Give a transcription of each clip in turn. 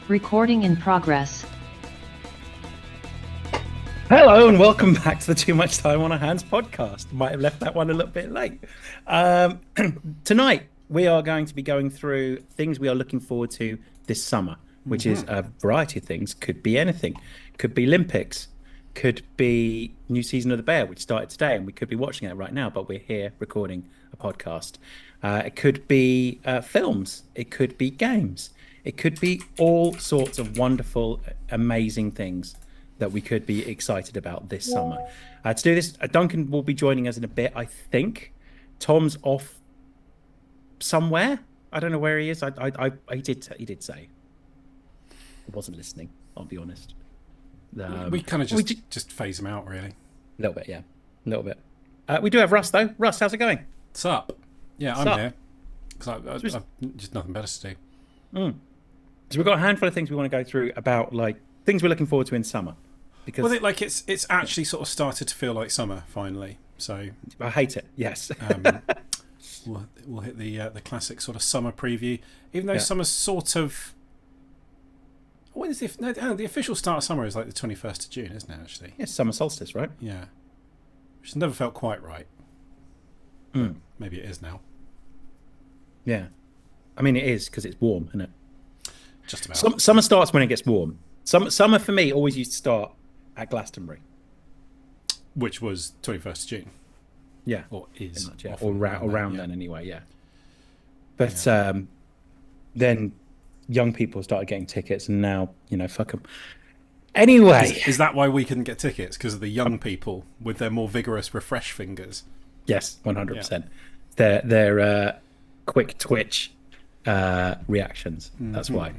Recording in progress. Hello and welcome back to the Too Much Time on Our Hands podcast. Might have left that one a little bit late. Tonight we are going to be going through things we are looking forward to this summer, which is a variety of things. Could be anything. Could be Olympics. Could be new season of The Bear, which started today, and we could be watching it right now, but we're here recording a podcast. It could be films. It could be games. It could be all sorts of wonderful, amazing things that we could be excited about this summer. To do this, Duncan will be joining us in a bit, I think. Tom's off somewhere. I don't know where he is. He did say. I wasn't listening, I'll be honest. We kind of just phase him out, really. A little bit, yeah. A little bit. We do have Russ, though. Russ, how's it going? What's up? Yeah, I'm here. Because I've just nothing better to do. So we've got a handful of things we want to go through about, like, things we're looking forward to in summer. Because it's actually sort of started to feel like summer, finally. So I hate it, yes. we'll hit the classic sort of summer preview. Even though summer's sort of... When is the official start of summer is like the 21st of June, isn't it, actually? Yes, summer solstice, right? Yeah. Which has never felt quite right. Maybe it is now. Yeah. I mean, it is, because it's warm, isn't it? Just about. Summer starts when it gets warm. Summer, for me, always used to start at Glastonbury. Which was 21st of June. Yeah. Or is. Much, yeah. Or around then, anyway, yeah. But then young people started getting tickets, and now, fuck them. Anyway. Is that why we couldn't get tickets? Because of the young people with their more vigorous refresh fingers? Yes, 100%. Yeah. Their quick twitch reactions. That's why.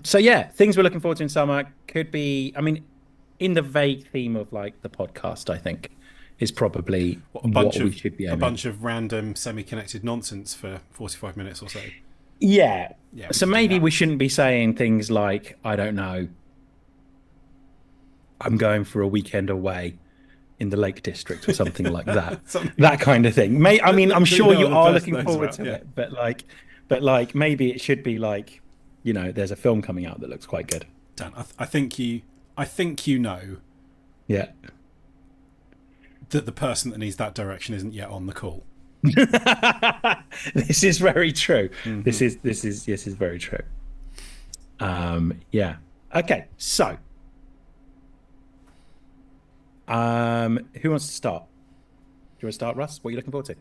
So yeah, things we're looking forward to in summer could be, I mean, in the vague theme of like the podcast, I think is probably what we should be aiming. A bunch of random semi-connected nonsense for 45 minutes or so. Yeah. So maybe we shouldn't be saying things like, I don't know, I'm going for a weekend away in the Lake District or something like that. That kind of thing. I'm sure you are looking forward to it, but like maybe it should be like, there's a film coming out that looks quite good. Dan, I think you know. Yeah. That the person that needs that direction isn't yet on the call. This is very true. This is very true. Yeah. Okay. So, who wants to start? Do you want to start, Russ? What are you looking forward to?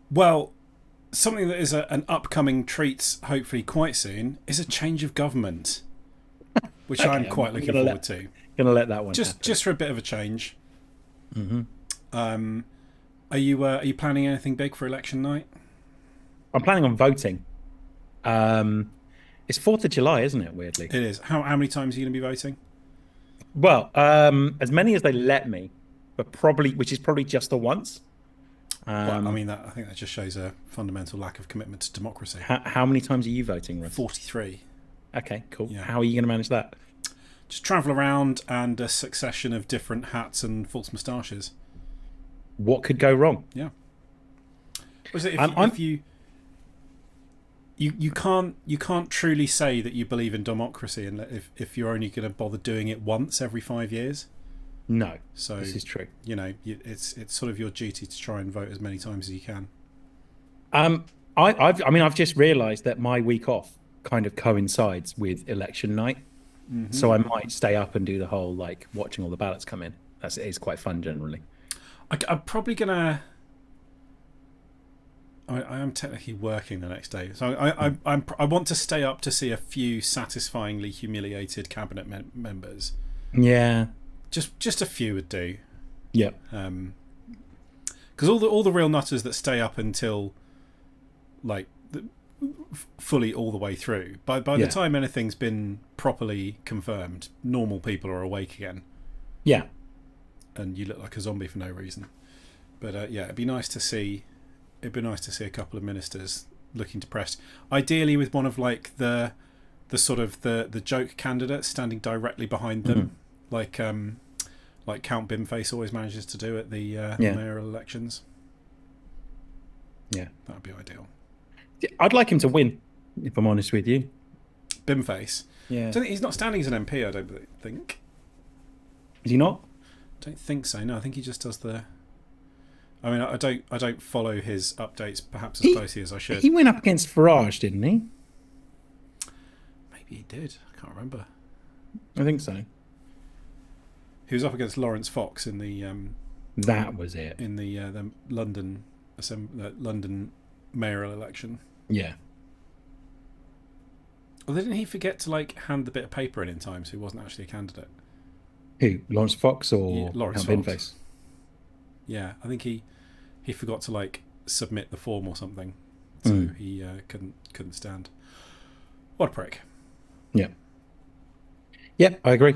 Well, something that is an upcoming treat, hopefully quite soon, is a change of government, which okay, I'm quite looking forward to. Gonna let that one just for a bit of a change. Are you planning anything big for election night? I'm planning on voting. It's 4th of July, isn't it? Weirdly, it is. How many times are you going to be voting? Well, as many as they let me, but which is probably just the once. Well, I mean, I think that just shows a fundamental lack of commitment to democracy. How many times are you voting, Russ? 43. Okay, cool. Yeah. How are you going to manage that? Just travel around and a succession of different hats and false moustaches. What could go wrong? Yeah. If you can't truly say that you believe in democracy if you're only going to bother doing it once every 5 years. No. So this is true. It's sort of your duty to try and vote as many times as you can. I've just realised that my week off kind of coincides with election night, so I might stay up and do the whole like watching all the ballots come in. It is quite fun generally. I'm probably gonna. I am technically working the next day, so I want to stay up to see a few satisfyingly humiliated cabinet members. Yeah, just a few would do. Yeah. Because all the real nutters that stay up until like fully all the way through, by the time anything's been properly confirmed, normal people are awake again. Yeah. And you look like a zombie for no reason. But it'd be nice to see. It'd be nice to see a couple of ministers looking depressed. Ideally, with one of like the sort of the joke candidates standing directly behind them, like Count Bimface always manages to do at the mayoral elections. Yeah, that would be ideal. I'd like him to win. if I'm honest with you. Bimface. Yeah. He's not standing as an MP, I don't think. Is he not? Don't think so. No, I think he just does the. I mean, I don't follow his updates perhaps as closely as I should. He went up against Farage, didn't he? Maybe he did. I can't remember. I think so. He was up against Lawrence Fox in the That was it. in the London London mayoral election. Yeah. Well, didn't he forget to like hand the bit of paper in time, so he wasn't actually a candidate? Who? Lawrence Fox or Yeah, Lawrence Count Fox. Binface? Yeah, I think he forgot to like submit the form or something, so he couldn't stand. What a prick! Yeah. Yeah, I agree.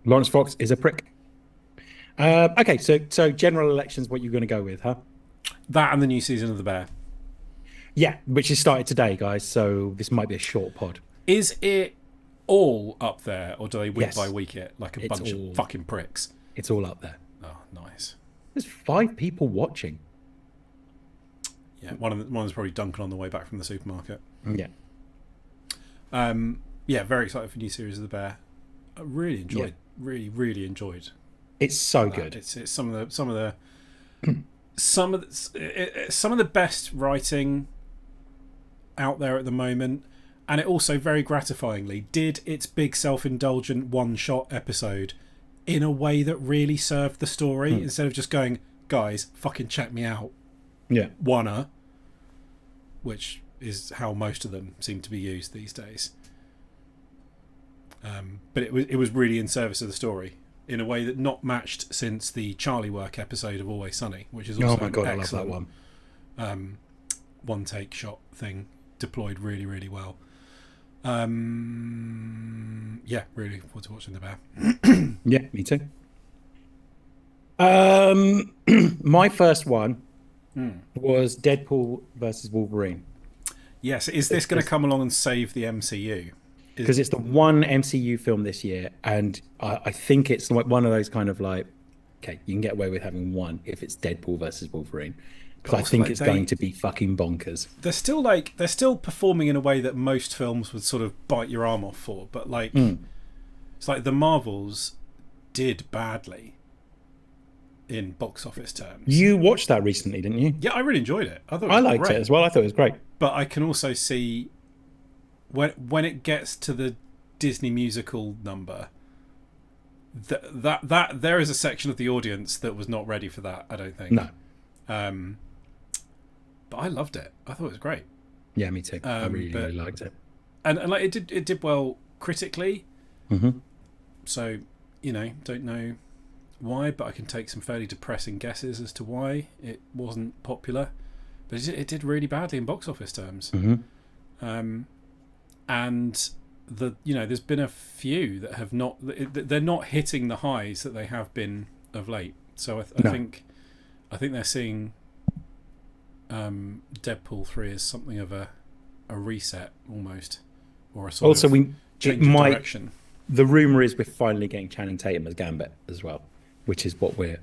Lawrence Fox is a prick. Okay, so general elections, what you're going to go with, huh? That and the new season of The Bear. Yeah, which has started today, guys. So this might be a short pod. Is it all up there, or do they week Yes. by week it like a It's bunch all- of fucking pricks? It's all up there. Oh, nice. There's 5 people watching. Yeah, one of them's probably Duncan on the way back from the supermarket. Yeah. Yeah, very excited for new series of The Bear. I really enjoyed. Really enjoyed. It's so that. good. It's some of the best writing out there at the moment, and it also very gratifyingly did its big self-indulgent one-shot episode in a way that really served the story instead of just going, guys, fucking check me out, Yeah. wanna, which is how most of them seem to be used these days. But it was really in service of the story in a way that not matched since the Charlie Work episode of Always Sunny, which is also Oh my god, I an love that excellent one. one take shot thing, deployed really well. Yeah, really look forward to watching The Bear. Yeah, me too. My first one was Deadpool versus Wolverine. Yes, is this going to come along and save the MCU? Because it's the one MCU film this year, and I think it's like one of those kind of like, okay, you can get away with having one if it's Deadpool versus Wolverine. Because I also, think like, it's going to be fucking bonkers. They're still performing in a way that most films would sort of bite your arm off for, but like it's like the Marvels did badly in box office terms. You watched that recently, didn't you? Yeah, I really enjoyed it. I thought it I was liked great. it as well. I thought it was great. But I can also see when it gets to the Disney musical number, that there is a section of the audience that was not ready for that. I don't think. No. But I loved it. I thought it was great, Yeah, me too. I really liked it. and like it did well critically. Mm-hmm. So don't know why, but I can take some fairly depressing guesses as to why it wasn't popular. But it did really badly in box office terms. Mm-hmm. And there's been a few that have not. They're not hitting the highs that they have been of late. So I think they're seeing Deadpool 3 as something of a reset almost, or a sort Also, of change of direction. The rumor is we're finally getting Channing Tatum as Gambit as well, which is what we're,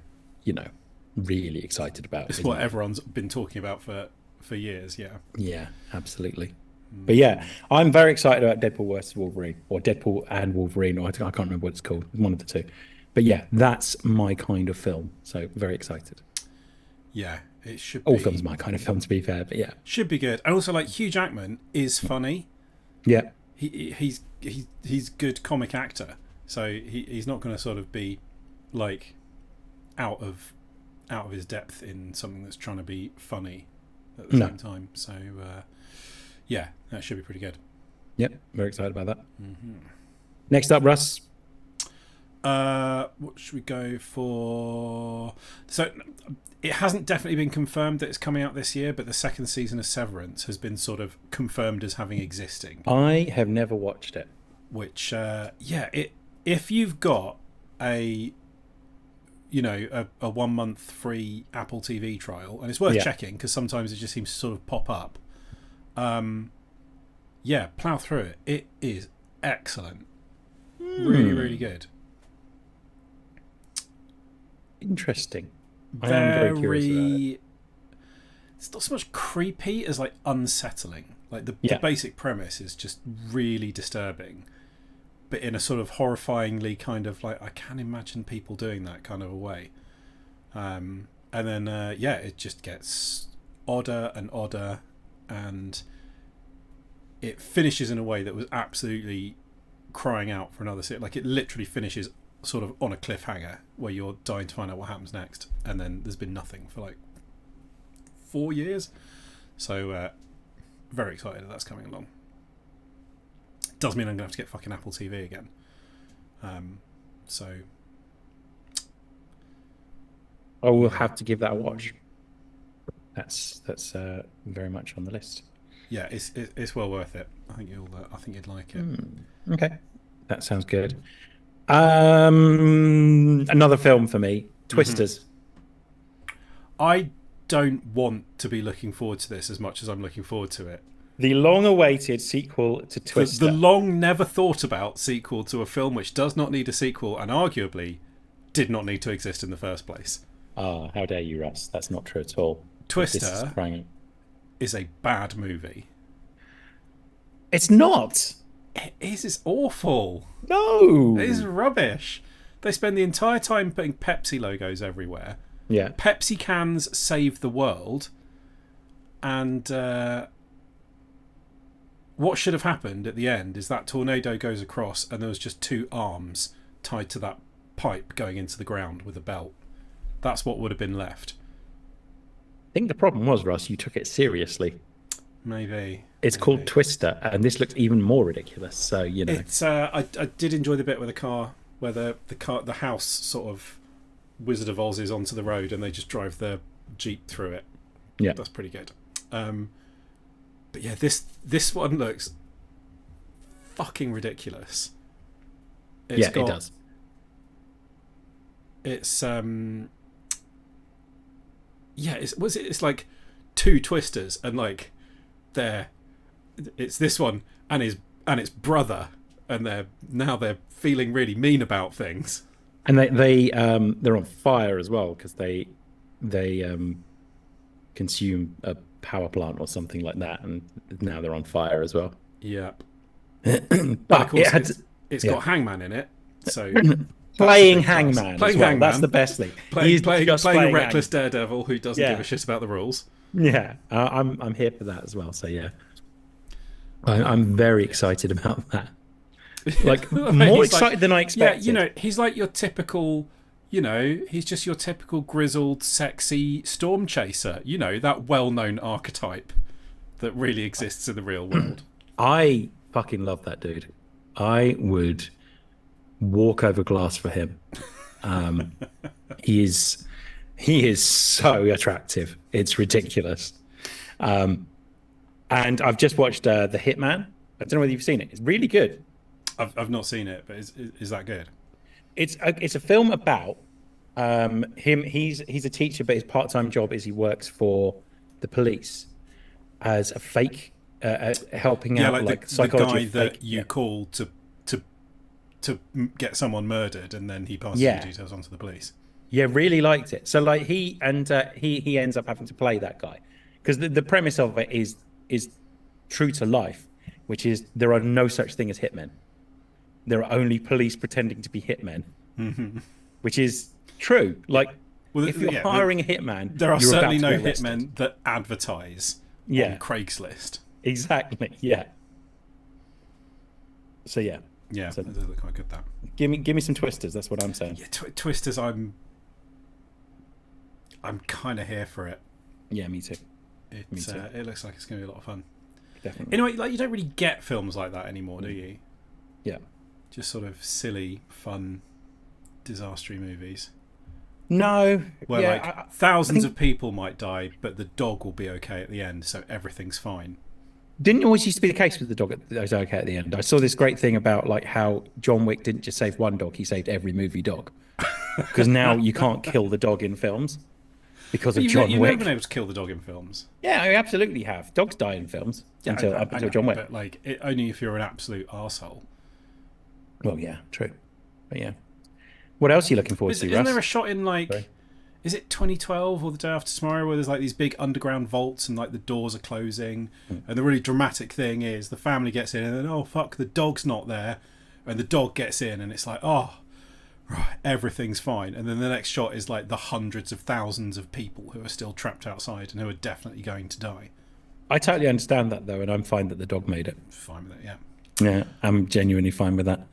really excited about. It's isn't what it? everyone's been talking about for years. Yeah. Yeah, absolutely. But yeah, I'm very excited about Deadpool versus Wolverine, or Deadpool and Wolverine, or I can't remember what it's called. One of the two. But yeah, that's my kind of film. So very excited. Yeah, it should. All be, films are my kind of film, to be fair. But yeah, should be good. And also, like, Hugh Jackman is funny. yeah, He's good comic actor, so he's not going to sort of be like out of his depth in something that's trying to be funny at the same time. So yeah, that should be pretty good. yep, very excited about that. Next up, Russ. What should we go for? So it hasn't definitely been confirmed that it's coming out this year, but the second season of Severance has been sort of confirmed as having existing. I have never watched it. Which if you've got a 1 month free Apple TV trial, and it's worth checking because sometimes it just seems to sort of pop up. Plow through it. It is excellent. Really good. Interesting. I am very curious about it. it's not so much creepy as like unsettling. Like the Yeah. basic premise is just really disturbing, but in a sort of horrifyingly kind of like I can imagine people doing that kind of a way. And then it just gets odder and odder, and it finishes in a way that was absolutely crying out for another series. Like it literally finishes sort of on a cliffhanger where you're dying to find out what happens next, and then there's been nothing for like 4 years. So very excited that that's coming along. Does mean I'm gonna have to get fucking Apple TV again. So I will have to give that a watch. That's very much on the list. yeah, it's well worth it. I think you'd like it. Okay, that sounds good. Another film for me, Twisters. I don't want to be looking forward to this as much as I'm looking forward to it. The long-awaited sequel to Twister. The long never thought about sequel to a film which does not need a sequel and arguably did not need to exist in the first place. Ah, how dare you, Russ? That's not true at all. Twister This is a bad movie. It's not. It is. It's awful. No. It is rubbish. They spend the entire time putting Pepsi logos everywhere. Yeah. Pepsi cans save the world. And what should have happened at the end is that tornado goes across and there was just 2 arms tied to that pipe going into the ground with a belt. That's what would have been left. I think the problem was, Russ, you took it seriously. Maybe. It's called Twister, and this looks even more ridiculous. So It's I did enjoy the bit where the house sort of Wizard of Oz is onto the road and they just drive the Jeep through it. Yeah, that's pretty good. But yeah, this one looks fucking ridiculous. It does. It's it's like 2 Twisters and like it's this one and its brother, and they're feeling really mean about things. And they're on fire as well because they consume a power plant or something like that, and now they're on fire as well. Yeah. But of course it's got Hangman in it, so playing Hangman. Playing well. Hangman. That's the best thing. Playing a reckless Hangman. daredevil who doesn't give a shit about the rules. Yeah, I'm here for that as well. So yeah, I'm very excited about that. Like more excited than I expected. Yeah, he's like your typical, he's just your typical grizzled, sexy storm chaser. That well-known archetype that really exists in the real world. I fucking love that dude. I would walk over glass for him. He is so attractive. It's ridiculous. And I've just watched The Hitman. I don't know whether you've seen it. It's really good. I've not seen it, but is that good? It's a film about him. He's a teacher, but his part-time job is he works for the police as a fake helping out like the psychology. guy that you call to get someone murdered, and then he passes the details on to the police. Yeah, really liked it. So like he ends up having to play that guy because the premise of it is true to life, which is there are no such thing as hitmen. There are only police pretending to be hitmen, which is true. Like if you're hiring a hitman, there are certainly no hitmen that advertise on Craigslist. Exactly. Yeah. So yeah. Yeah, so, that does look quite good. That. Give me some Twisters. That's what I'm saying. Yeah, Twisters. I'm kind of here for it. Yeah, me too. It looks like it's going to be a lot of fun. Definitely. Anyway, like you don't really get films like that anymore, do you? Yeah. Just sort of silly, fun, disastery movies. No. Where thousands of people might die, but the dog will be okay at the end, so everything's fine. Didn't always used to be the case with the dog that was okay at the end. I saw this great thing about like how John Wick didn't just save one dog; he saved every movie dog. Because now you can't kill the dog in films because of John Wick. You've never been able to kill the dog in films. Yeah, I absolutely have. Dogs die in films up until John Wick. But like, only if you're an absolute arsehole. Well, yeah, true. But yeah, what else are you looking forward to? Isn't there a shot in like? Sorry. is it 2012 or The Day After Tomorrow, where there's like these big underground vaults and like the doors are closing, and the really dramatic thing is the family gets in and then, oh fuck, the dog's not there, and the dog gets in and it's like, oh right, everything's fine, and then the next shot is like the hundreds of thousands of people who are still trapped outside and who are definitely going to die. I totally understand that though, and I'm fine that the dog made it. Fine with it, yeah. Yeah, I'm genuinely fine with that.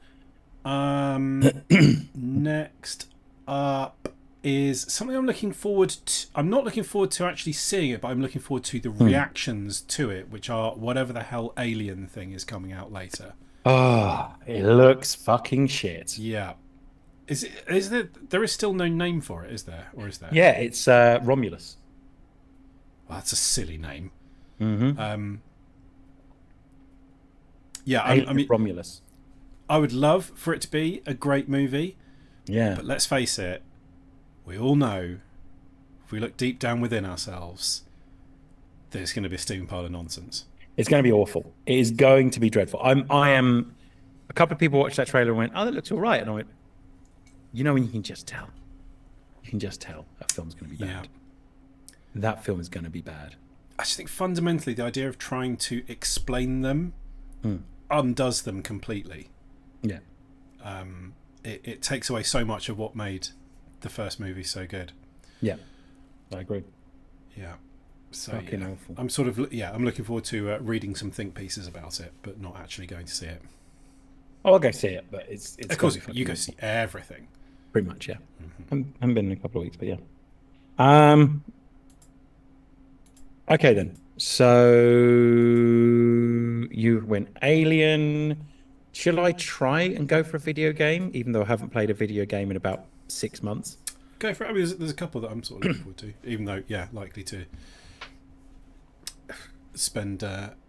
Next up is something I'm looking forward to. I'm not looking forward to actually seeing it, but I'm looking forward to the reactions to it, which are whatever the hell alien thing is coming out later. Oh, it looks fucking shit. Yeah. Is there is still no name for it, is there? Or is there? Yeah, it's Romulus. Well, that's a silly name. Mm-hmm. Yeah, I mean, Romulus. I would love for it to be a great movie. Yeah. But let's face it, we all know, if we look deep down within ourselves, that it's going to be a steaming pile of nonsense. It's going to be awful. It is going to be dreadful. I am. A couple of people watched that trailer and went, "Oh, that looks all right," and I went, "You know when you can just tell. You can just tell that film's going to be bad. Yeah. That film is going to be bad." I just think fundamentally the idea of trying to explain them undoes them completely. Yeah. It takes away so much of what made the first movie so good. Yeah, I agree. Yeah. So fucking awful. I'm sort of I'm looking forward to reading some think pieces about it, but not actually going to see it. Oh, I'll go see it, but it's of course you go see everything. Pretty much, yeah. I haven't been in a couple of weeks, but yeah. Okay then. So you went Alien. Shall I try and go for a video game, even though I haven't played a video game in about 6 months? Go for it. I mean, there's a couple that I'm sort of looking forward to, even though, likely to spend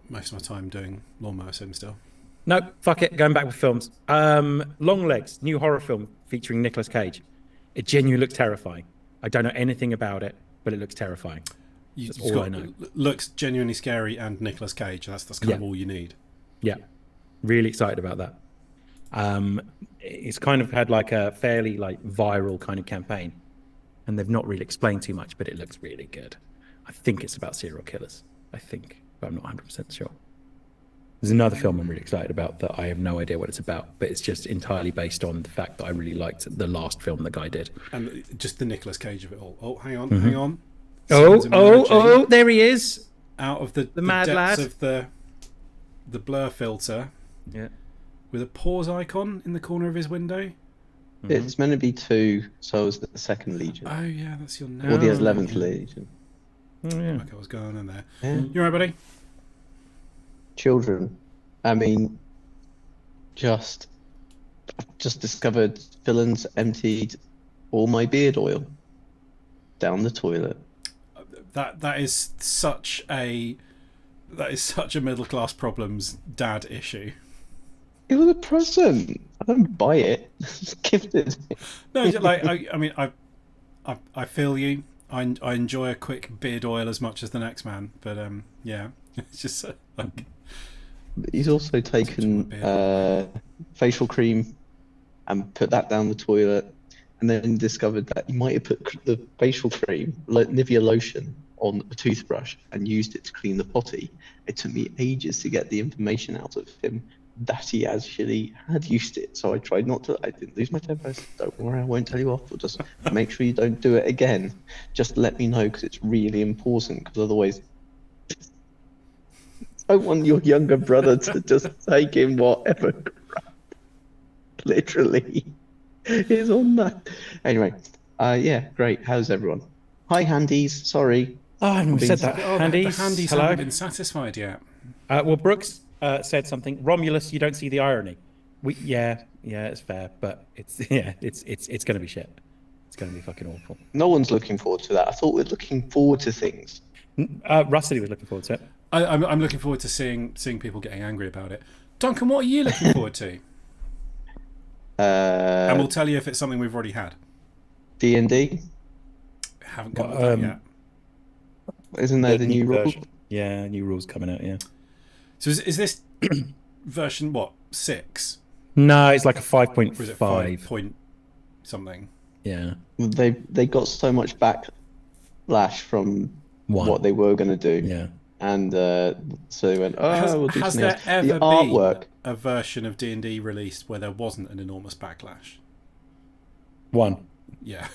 most of my time doing Lawnmower Sim still. No, fuck it. Going back with films. Longlegs, new horror film featuring Nicolas Cage. It genuinely looks terrifying. I don't know anything about it, but it looks terrifying. That's all I know. Looks genuinely scary and Nicolas Cage. That's kind of all you need. Yeah. Really excited about that. It's kind of had like a fairly like viral kind of campaign, and they've not really explained too much, but it looks really good. I think it's about serial killers. I think, but I'm not 100% sure. There's another film I'm really excited about that I have no idea what it's about, but it's just entirely based on the fact that I really liked the last film the guy did. And just the Nicolas Cage of it all. Oh, hang on. Oh, there he is. Out of the mad depths lad of the blur filter. Yeah. With a pause icon in the corner of his window. It's meant to be 2, so it's the second Legion. Oh yeah, that's your name. Or the 11th Legion. Oh, yeah. Okay, what's going on there? Yeah. You alright, buddy? Children. I mean, just discovered villains emptied all my beard oil down the toilet. That is such a middle class problems dad issue. It was a present. I don't buy it. It's gifted. No, like I mean, I feel you. I enjoy a quick beard oil as much as the next man, but yeah, it's just like. He's also taken facial cream and put that down the toilet, and then discovered that he might have put the facial cream, like Nivea lotion, on a toothbrush and used it to clean the potty. It took me ages to get the information out of him that he actually had used it. So I tried not to. I didn't lose my temper. I said, don't worry, I won't tell you off. We'll just make sure you don't do it again. Just let me know, because it's really important, because otherwise I want your younger brother to just take in whatever crap literally is on that. Anyway, yeah, great. How's everyone? Hi, Handies. Sorry. Oh, I haven't said that. Handies. The Handies hello. haven't been satisfied yet. Well, Brooks said something. Romulus, you don't see the irony. Yeah, it's fair, but it's going to be shit. It's going to be fucking awful. No one's looking forward to that. I thought we're looking forward to things. Rusty was looking forward to it. I'm looking forward to seeing people getting angry about it. Duncan, what are you looking forward to? And we'll tell you if it's something we've already had. D&D? Haven't got that yet. Isn't there the new rules? Yeah, new rules coming out, yeah. So is this version, what, 6? No, it's like a 5.5. Or is it 5 point something? Yeah. They got so much backlash from One. what they were going to do. Yeah. And so they went, we'll do has something there else. ever The artwork. been a version of D&D released where there wasn't an enormous backlash? One. Yeah.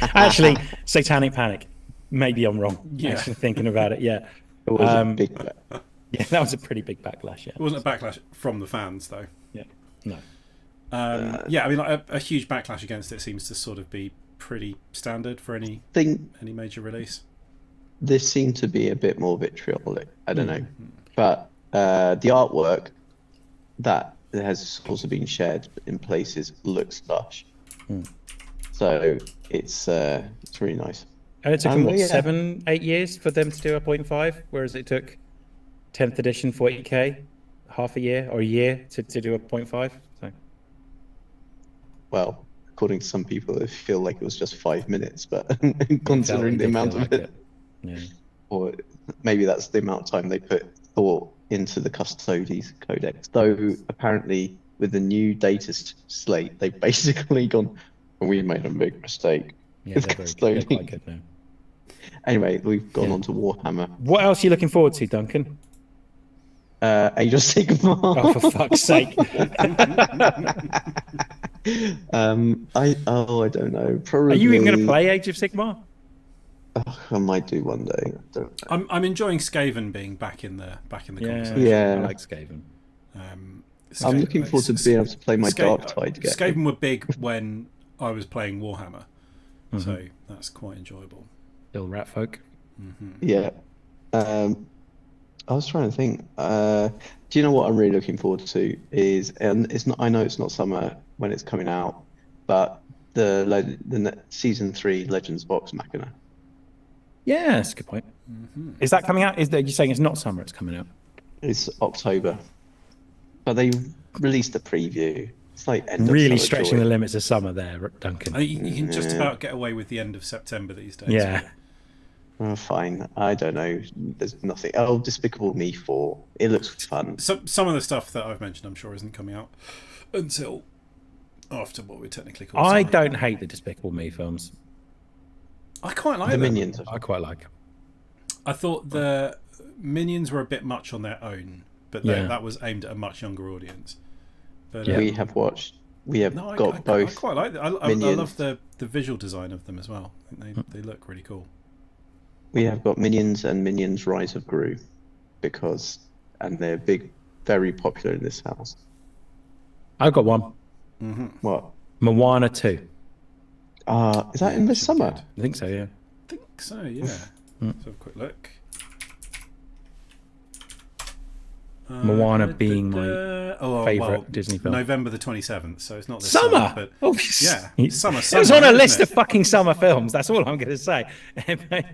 Actually, Satanic Panic. Maybe I'm wrong. Yeah. Actually thinking about it. Yeah. It was a big. Yeah, that was a pretty big backlash. Yeah. It wasn't a backlash from the fans, though. Yeah. No. Yeah, I mean, like, a huge backlash against it seems to sort of be pretty standard for any major release. This seemed to be a bit more vitriolic. I don't know, but the artwork that has also been shared in places looks lush. So it's really nice. And it took them, what, yeah. 7-8 years for them to do a 0.5, whereas it took 10th edition 40k half a year or a year to do a 0.5. So. Well, according to some people, it feel like it was just 5 minutes, but considering the amount of it, yeah. or maybe that's the amount of time they put thought into the Custodes Codex. Though apparently, with the new data slate, they've basically gone, we made a big mistake. Yeah, they're quite good now. Anyway, we've gone on to Warhammer. What else are you looking forward to, Duncan? Age of Sigmar. Oh, for fuck's sake! I don't know. Probably. Are you even going to play Age of Sigmar? I might do one day. I don't know. I'm enjoying Skaven being back in the conversation. Yeah. I like Skaven. I'm looking forward to being able to play my Dark Tide again. Skaven were big when I was playing Warhammer, so that's quite enjoyable. Little rat folk. Yeah. I was trying to think. Do you know what I'm really looking forward to is, and it's not. I know it's not summer when it's coming out, but the season 3 Legends Vox Machina. Yeah, that's a good point. Is that coming out? You're saying it's not summer? It's coming out. It's October, but they released a preview. It's like end Really of summer stretching joy. the limits of summer there, Duncan. You can just about get away with the end of September these days. Yeah. Oh, fine. I don't know. There's nothing. Oh, Despicable Me 4. It looks fun. Some of the stuff that I've mentioned, I'm sure, isn't coming out until after what we technically call I summer. don't hate the Despicable Me films. I quite like The them. Minions. I quite like them. I thought the Minions were a bit much on their own, but that was aimed at a much younger audience. But We have watched. We have got both. I quite like it. I love the visual design of them as well. I think they look really cool. We have got Minions and Minions Rise of Gru, and they're very popular in this house. I've got one. What? Moana 2. Is that in the summer? Good. I think so, yeah. I think so, yeah. Let's have a quick look. Moana being my favourite Disney film. November the 27th, so it's not this summer. but Oh, yeah, summer. It was on a isn't list it? of fucking summer films. That's all I'm going to say.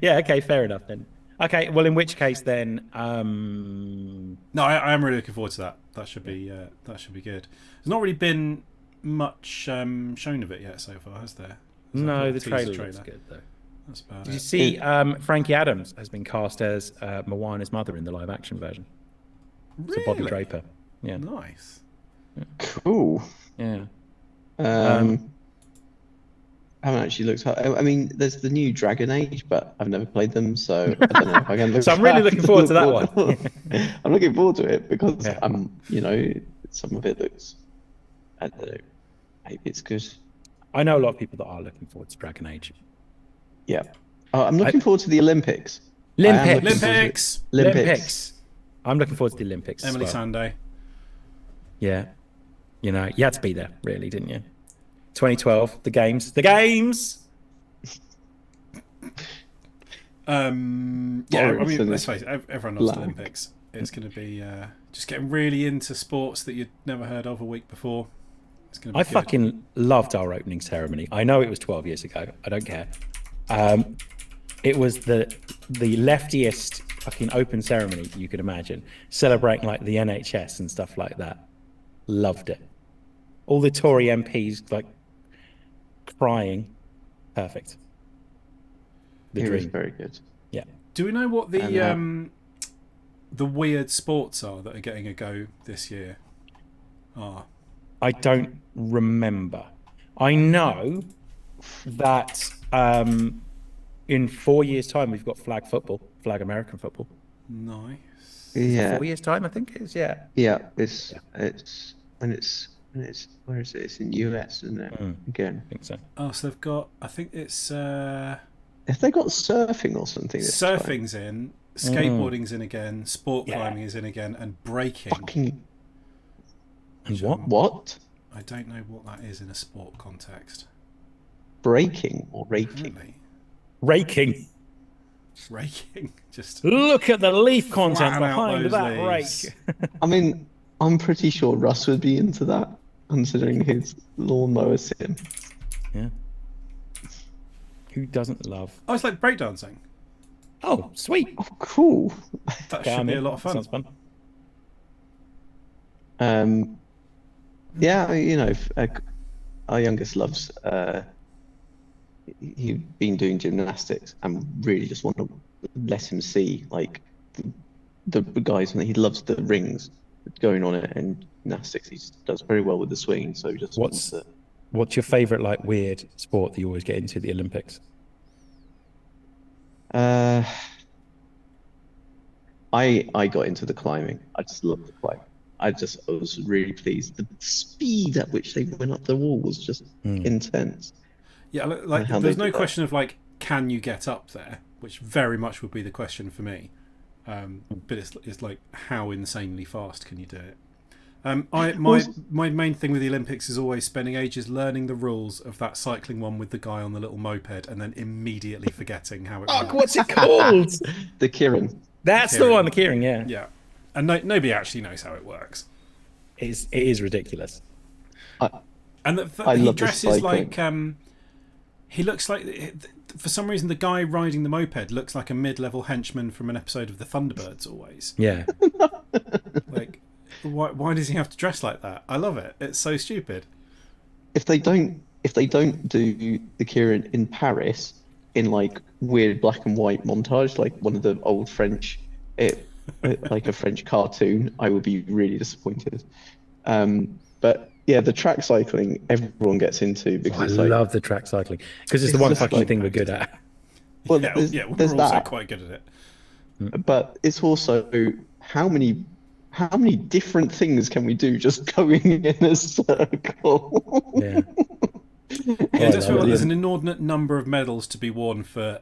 Yeah, okay, fair enough then. Okay, well, in which case then, No, I am really looking forward to that. That should be good. There's not really been much shown of it yet so far, has there? no, the trailer looks good though. That's about Did you it. see Frankie Adams has been cast as Moana's mother in the live action version? So Bobby Really? Draper. Yeah. Nice. Cool. Yeah. I haven't actually looked up. I mean, there's the new Dragon Age, but I've never played them, so I don't know if I can look. So I'm really looking forward to that one. I'm looking forward to it because Yeah. some of it looks. I don't know. Maybe it's good. I know a lot of people that are looking forward to Dragon Age. Yeah. I'm looking forward to the Olympics. Olympics. Olympics. I'm looking forward to the Olympics. Emily as well. Sandé. Yeah. You know, you had to be there, really, didn't you? 2012, the games. The games! Yeah, I mean, let's face it, everyone loves the Olympics. It's going to be just getting really into sports that you'd never heard of a week before. It's going to be good. Fucking loved our opening ceremony. I know it was 12 years ago. I don't care. It was the leftiest fucking open ceremony you could imagine, celebrating like the NHS and stuff like that. Loved it. All the Tory MPs like crying. Perfect. The It was dream. very good. Yeah. Do we know what the weird sports are that are getting a go this year? I don't remember. I know that in 4 years' time we've got flag American football. Nice. Yeah. 4 years' time, I think it is. Yeah. Yeah. It's where is it? It's in US, isn't it? Again. I think so. Oh, so they've got. I think it's Have they got surfing or something? This time? surfing's in, skateboarding's in again, sport climbing is in again, and breaking. Fucking And what? what? I don't know what that is in a sport context. Breaking or raking? Apparently, Raking. raking. Just Look at the leaf content Flatten out behind those that leaves. rake. I mean, I'm pretty sure Russ would be into that, considering his lawnmower sim. Yeah. Who doesn't love? Oh, it's like breakdancing. Oh, sweet. Oh, cool. That Okay, should I'm be in. a lot of fun. Sounds fun. Yeah, you know, our youngest loves. He's been doing gymnastics, and really just want to let him see like the guys. And he loves the rings going on it and gymnastics. He just does very well with the swing. So he just wants to. What's your favourite like weird sport that you always get into at the Olympics? I got into the climbing. I just loved the climb. I was really pleased. The speed at which they went up the wall was just intense. Yeah, like how there's they no did that. question of like, can you get up there? Which very much would be the question for me. But it's like, how insanely fast can you do it? My main thing with the Olympics is always spending ages learning the rules of that cycling one with the guy on the little moped, and then immediately forgetting how it works. What's it called? The Kieran. That's the one, the keyring. Yeah. Yeah, and nobody actually knows how it works. It is ridiculous. And I he love the dresses cycling. like he looks like, for some reason, the guy riding the moped looks like a mid-level henchman from an episode of the Thunderbirds. Always, Yeah. like, why does he have to dress like that? I love it. It's so stupid. If they don't do the Kieran in Paris in like weird black and white montage, like one of the old French, like a French cartoon, I would be really disappointed. But yeah, the track cycling everyone gets into because I it's like, love the track cycling because it's the It's one just fucking like- thing we're good at. well, Yeah, there's, yeah, we're there's also that, quite good at it. but it's also how many different things can we do just going in a circle? Yeah. Yeah, it does feel like yeah. there's an inordinate number of medals to be won for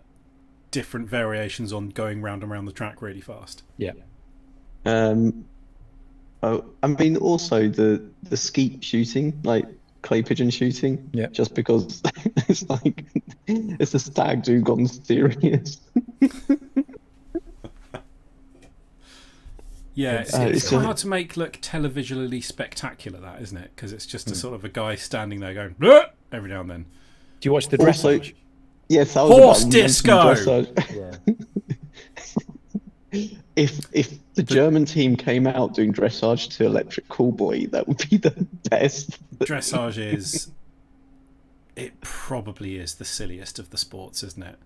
different variations on going round and round the track really fast. Yeah. Oh, I mean, also the skeet shooting, like clay pigeon shooting. Yeah. Just because it's like it's a stag do gone serious. Yeah, It's it's just- hard to make look televisually spectacular, that, isn't it? Because it's just a sort of a guy standing there going "Bleh!" every now and then. Do you watch the Also, dressage? yes, that was Horse about disco! dressage. If the German team came out doing dressage to Electric Callboy, that would be the best. Dressage is. It probably is the silliest of the sports, isn't it?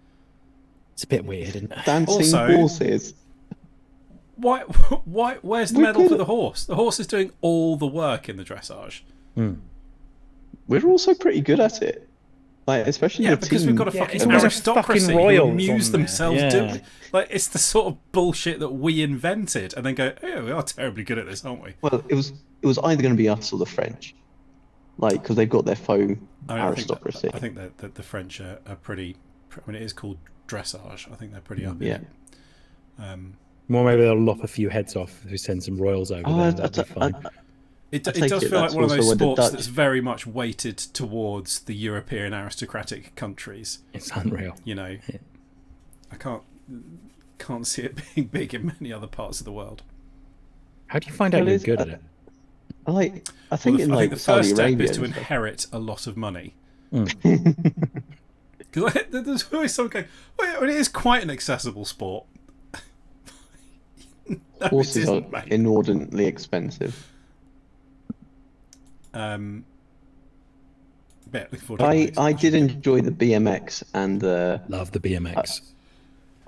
It's a bit weird, isn't it? Dancing Also- horses. Why? Where's the We're medal good for at- the horse? The horse is doing all the work in the dressage. We're also pretty good at it. Like, especially Yeah, the because team. we've got a Yeah, fucking it's almost a aristocracy fucking who royals amuse on there. themselves Yeah. doing. Like, it's the sort of bullshit that we invented, and then go, "Oh, we are terribly good at this, aren't we?" Well, it was either going to be us or the French, like because they've got their faux I mean, aristocracy. I think that the French are pretty. I mean, it is called dressage. I think they're pretty up in Yeah. it. Well, maybe they'll lop a few heads off if we send some royals over there. That'd be fine. It I does take it feel like that's one of also those what the sports Dutch- that's very much weighted towards the European aristocratic countries. It's unreal. You know, I can't see it being big in many other parts of the world. How do you find out Well, you're it's- good at it? I think in I like think the first Saudi step Arabia is to and stuff. inherit a lot of money. Because there's always someone going, well, it is quite an accessible sport. No, it Horses are isn't, mate. inordinately expensive. Yeah, looking forward to it. I did enjoy the BMX and the. Love the BMX.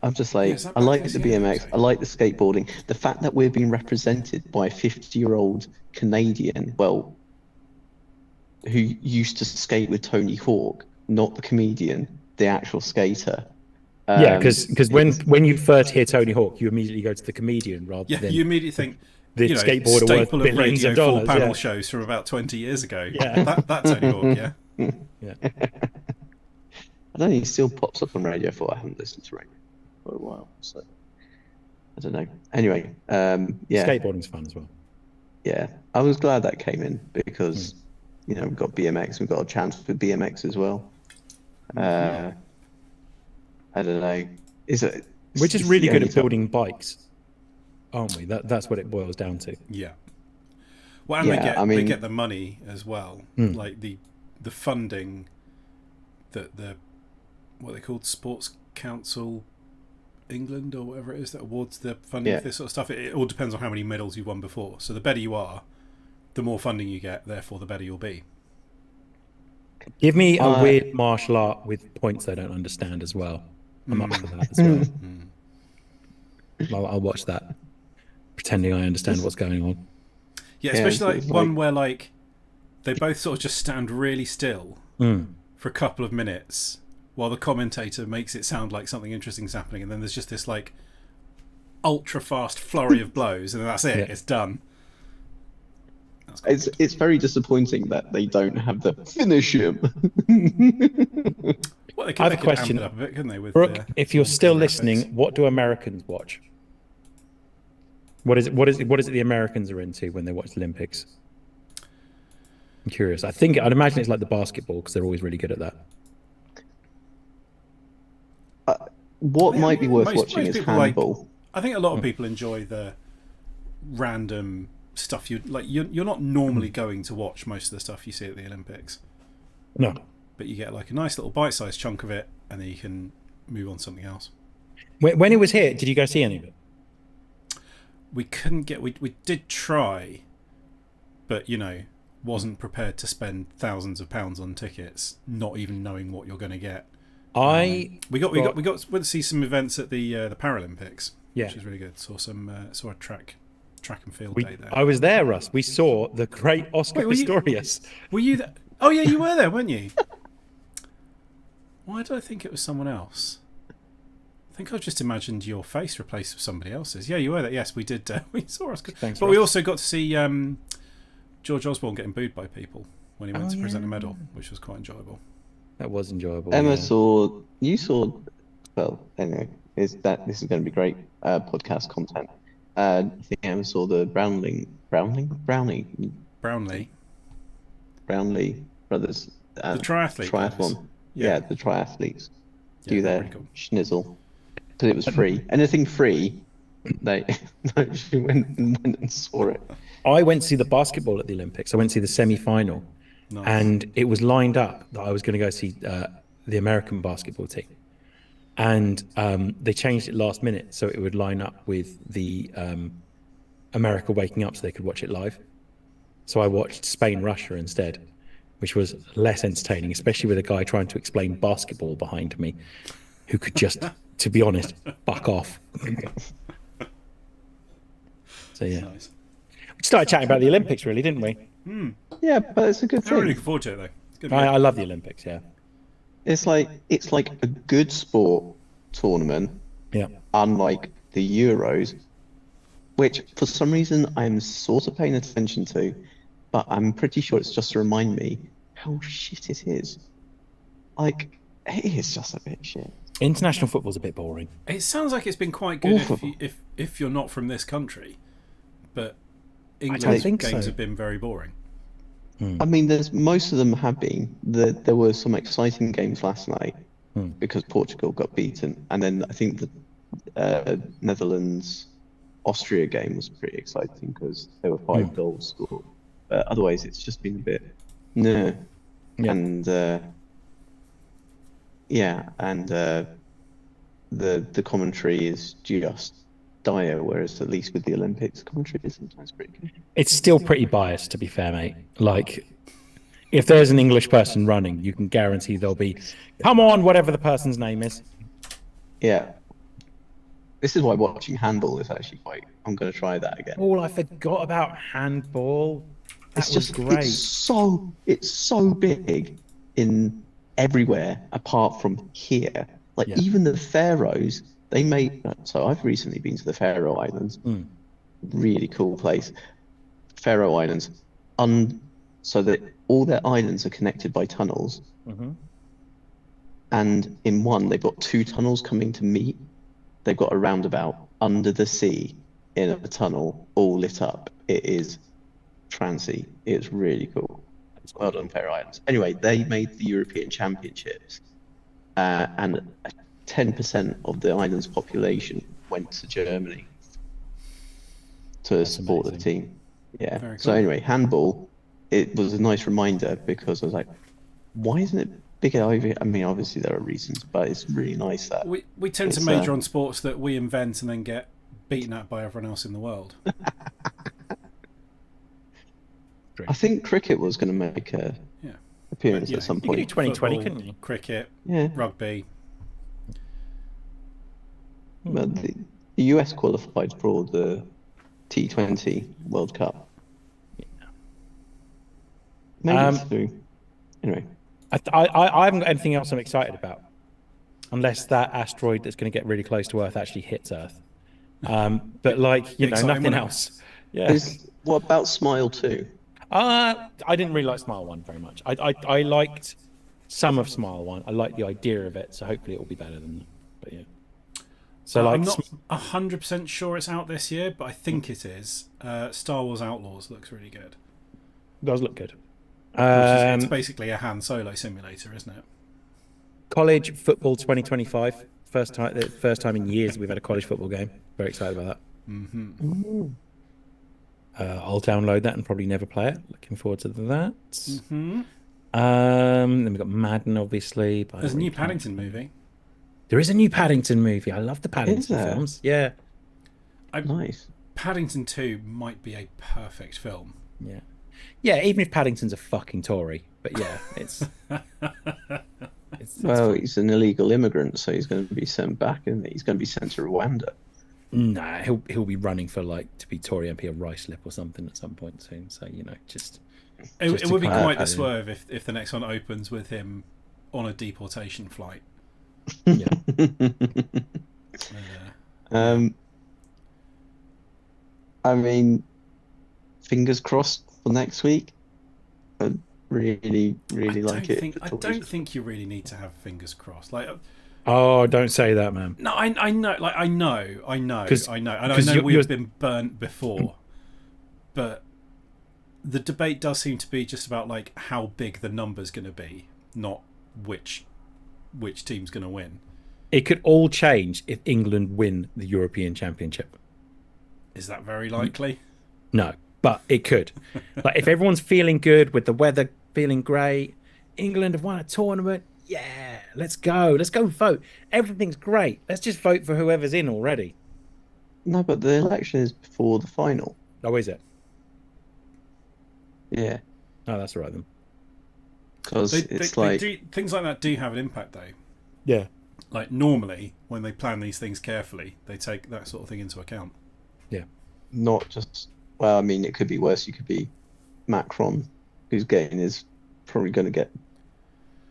I'm just Yeah, like, is that I like back the this year, BMX, so? I like the skateboarding. The fact that we're being represented by a 50-year-old Canadian, well, who used to skate with Tony Hawk, not the comedian, the actual skater. Yeah, because when you first hear Tony Hawk, you immediately go to the comedian rather than you immediately think the skateboarder worth staple of billions Radio of dollars. 4 panel Yeah. shows from about 20 years ago. Yeah. That Tony Hawk, yeah. Yeah. I don't know, he still pops up on Radio 4. I haven't listened to Radio for a while, so I don't know. Anyway, yeah. Skateboarding's fun as well. Yeah, I was glad that came in because, we've got BMX, we've got a chance for BMX as well. I don't know. We're just really good at building bikes, aren't we? That's what it boils down to. Yeah. Well, and they they get the money as well, like the funding that what they called Sports Council England or whatever it is that awards the funding for this sort of stuff. It all depends on how many medals you've won before. So the better you are, the more funding you get, therefore the better you'll be. Give me a weird martial art with points I don't understand as well. I'm up for that as well. I'll watch that, pretending I understand what's going on. Yeah, especially like one where like they both sort of just stand really still for a couple of minutes while the commentator makes it sound like something interesting is happening, and then there's just this like ultra fast flurry of blows, and then that's it. Yeah. It's done. It's very disappointing that they don't have the finish him. Well, they I have a question. Amp it up a bit, couldn't they, with Brooke, if you're still listening, what do Americans watch? What is it the Americans are into when they watch the Olympics? I'm curious. I'd imagine it's like the basketball because they're always really good at that. What might be worth watching is handball. I think a lot of people enjoy the random stuff you're not normally going to watch most of the stuff you see at the Olympics. No. But you get like a nice little bite-sized chunk of it, and then you can move on to something else. When it was here, did you go see any of it? We couldn't get. We did try, but wasn't prepared to spend thousands of pounds on tickets, not even knowing what you're going to get. We went to see some events at the Paralympics, which is really good. Saw a track and field day there. I was there, Russ. We saw the great Oscar Pistorius. Were you there? Oh yeah, you were there, weren't you? Why did I think it was someone else? I think I just imagined your face replaced with somebody else's. Yeah, you were there. Yes, we did. We saw Oscar. Thanks, but Russ. we also got to see George Osborne getting booed by people when he went to present a medal, which was quite enjoyable. That was enjoyable. Emma well, anyway, this is going to be great podcast content. I think Emma saw the Brownlee brothers. The triathlon. Yeah, the triathletes do their cool. schnizzle. But it was free. Anything free, she went and saw it. I went to see the basketball at the Olympics. I went to see the semi-final. Nice. And it was lined up that I was going to go see the American basketball team. And they changed it last minute so it would line up with the America waking up so they could watch it live. So I watched Spain-Russia instead, which was less entertaining, especially with a guy trying to explain basketball behind me who could just, to be honest, fuck off. So, yeah. Nice. We started chatting about the Olympics, really, didn't we? Yeah, but it's a good thing. I'm really looking forward to it, though. It's good. I love the Olympics, yeah. It's like a good sport tournament, unlike the Euros, which for some reason I'm sort of paying attention to, but I'm pretty sure it's just to remind me how shit it is. Like, it is just a bit shit. International football's a bit boring. It sounds like it's been quite good if you're not from this country, but England's games have been very boring. I mean, most of them have been. There were some exciting games last night because Portugal got beaten, and then I think the Netherlands-Austria game was pretty exciting because there were 5 goals scored. But otherwise, it's just been a bit and the commentary is just dire, whereas at least with the Olympics, commentary is sometimes pretty good. It's still pretty biased, to be fair, mate. Like, if there's an English person running, you can guarantee there'll be, come on, whatever the person's name is. Yeah. This is why watching handball is actually quite... I'm going to try that again. Oh, I forgot about handball. That It's was just great. it's so big in everywhere apart from here. Like Yeah. even the Faroes, they made. So I've recently been to the Faroe Islands. Mm. Really cool place. Faroe Islands, so that all their islands are connected by tunnels, Mhm. and in one they've got two tunnels coming to meet. They've got a roundabout under the sea in a tunnel, all lit up. It is trancy. It's really cool. Well done, Faroe Islands. Anyway, they made the European Championships, and 10% of the island's population went to Germany to support the amazing. team. Yeah. Very So cool. anyway, handball, it was a nice reminder because I was like, why isn't it bigger over? I mean, obviously there are reasons, but it's really nice that We tend to It's, major on sports that we invent and then get beaten at by everyone else in the world. I think cricket was going to make a Yeah. appearance You at know, some You could do point. 2020, Football, couldn't you? Cricket, Yeah. rugby. But the US qualified for the T20 World Cup. Maybe it's through. Anyway, I haven't got anything else I'm excited about, unless that asteroid that's going to get really close to Earth actually hits Earth. But like, you know, Exciting, nothing wasn't it? else. Yeah. what about Smile 2? I didn't really like Smile 1 very much. I liked some of Smile 1. I liked the idea of it, so hopefully it will be better than that. But yeah. So like, I'm not 100% sure it's out this year, but I think it is. Star Wars Outlaws looks really good. does look good. It's basically a Han Solo simulator, isn't it? College football 2025. First time in years we've had a college football game. Very excited about that. Mm-hmm. I'll download that and probably never play it. Looking forward to that. Mm-hmm. Then we've got Madden, obviously. But I There's a don't new really count. Paddington movie. There is a new Paddington movie. I love the Is Paddington there? films. Yeah, Nice. Paddington 2 might be a perfect film. yeah, yeah. Even if Paddington's a fucking Tory, but yeah, it's Well, fine. he's an illegal immigrant, so he's going to be sent back, and he's going to be sent to Rwanda. Nah, he'll be running for like to be Tory MP of Ruislip or something at some point soon. So you know, just It to would be kind of quite the add in. swerve if the next one opens with him on a deportation flight. yeah. Uh, I mean, fingers crossed for next week. I really like it. I don't think you really need to have fingers crossed. Like, Oh, don't say that, man. no, I know, like I know, and I 'Cause know we've you're- been burnt before, but the debate does seem to be just about like how big the number's going to be, not which team's going to win. It could all change if England win the European Championship. Is that very likely? No, but it could. Like if everyone's feeling good with the weather feeling great, England have won a tournament. Yeah, let's go. Let's go vote. Everything's great. Let's just vote for whoever's in already. No, but the election is before the final. Oh, is it? Yeah, Oh, that's all right then. because it's like Things like that do have an impact, though. Yeah. Like normally, when they plan these things carefully, they take that sort of thing into account. not just. Well, I mean, it could be worse. You could be Macron, who's getting is probably going to get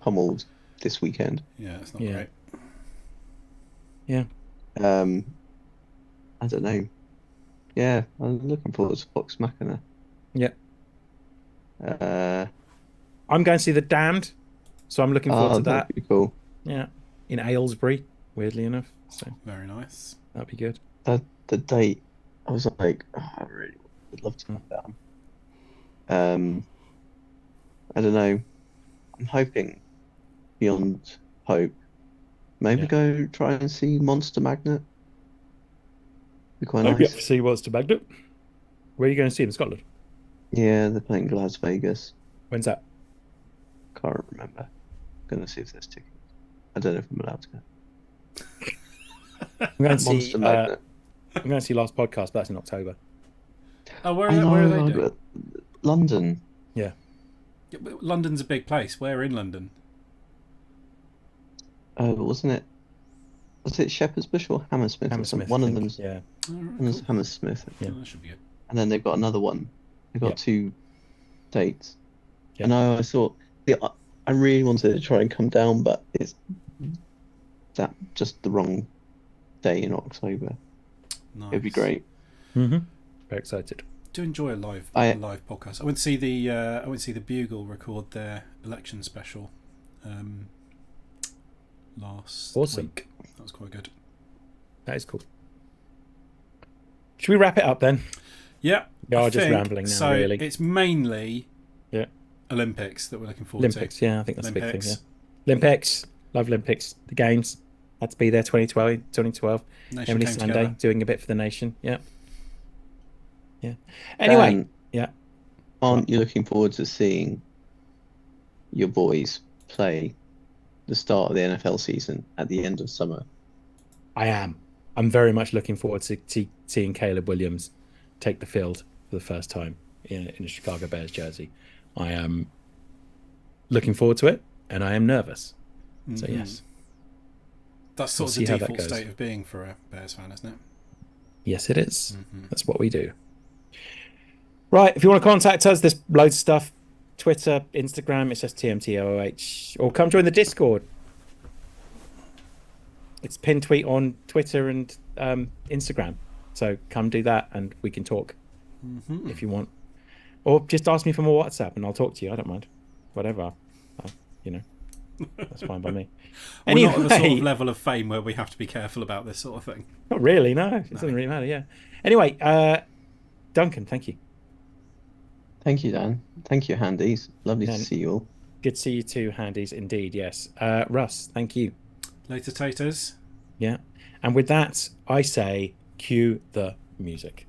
pummeled this weekend. Yeah, it's not Yeah. great. Yeah. I don't know. Yeah, I'm looking forward to Vox Machina. Yeah. Uh, I'm going to see The Damned, so I'm looking forward to that. that'd be cool. Yeah. In Aylesbury, weirdly enough. So Very nice. that'd be good. The date, I was like, I really would love to have that. I don't know. I'm hoping Beyond Hope. Maybe Yeah. go try and see Monster Magnet. Be quite I'll nice. get to see what's to Magnet. Where are you going to see in Scotland? Yeah, they're playing Las Vegas. When's that? Can't remember. Gonna see if there's tickets. I don't know if I'm allowed to go. I'm going to see. Monster Magnet. I'm going to see Last Podcast, but that's in October. Oh, where I are know, they doing? but London. Yeah. Yeah, but London's a big place. Where in London? Oh, wasn't it? Was it Shepherd's Bush or Hammersmith? Or something? Hammersmith. One I of think. them's Yeah. Oh, right, one is cool. Hammersmith, Yeah. Oh, that should be good. and then they've got another one. They've got Yeah. two dates. Yeah. And I thought, yeah, I really wanted to try and come down, but it's that just the wrong day in October. Nice. It'd be great. Mm-hmm. Very excited. Do enjoy a live podcast. I went to see the Bugle record their election special last week. That was quite good. That is cool. Should we wrap it up then? Yeah. We are just rambling now, so really. It's mainly Yeah. Olympics that we're looking forward to. Olympics, yeah, I think that's a big thing, yeah. Olympics. Love Olympics. The games. Had to be there 2012. Nation Emily came Sunday together. doing a bit for the nation. Yeah. Yeah. Anyway, Dan, yeah. aren't you looking forward to seeing your boys play the start of the NFL season at the end of summer? I am. I'm very much looking forward to seeing Caleb Williams take the field for the first time in a Chicago Bears jersey. I am looking forward to it, and I am nervous. So yes, that's sort We'll of see the how that default goes. state of being for a Bears fan, isn't it? yes, it is. That's what we do. Right. If you want to contact us, there's loads of stuff. Twitter, Instagram, it's just TMTOOH, or come join the Discord. It's pinned tweet on Twitter and Instagram. So come do that and we can talk if you want. Or just ask me for more WhatsApp and I'll talk to you. I don't mind. Whatever. That's fine by me. We're not at the sort of level of fame where we have to be careful about this sort of thing. Not really, no. It doesn't really matter, yeah. Anyway, Duncan, thank you. Thank you, Dan. Thank you, Handies. Lovely to And- see you all. Good to see you too, Handies, indeed, yes. Russ, thank you. Later, taters. Yeah. And with that, I say cue the music.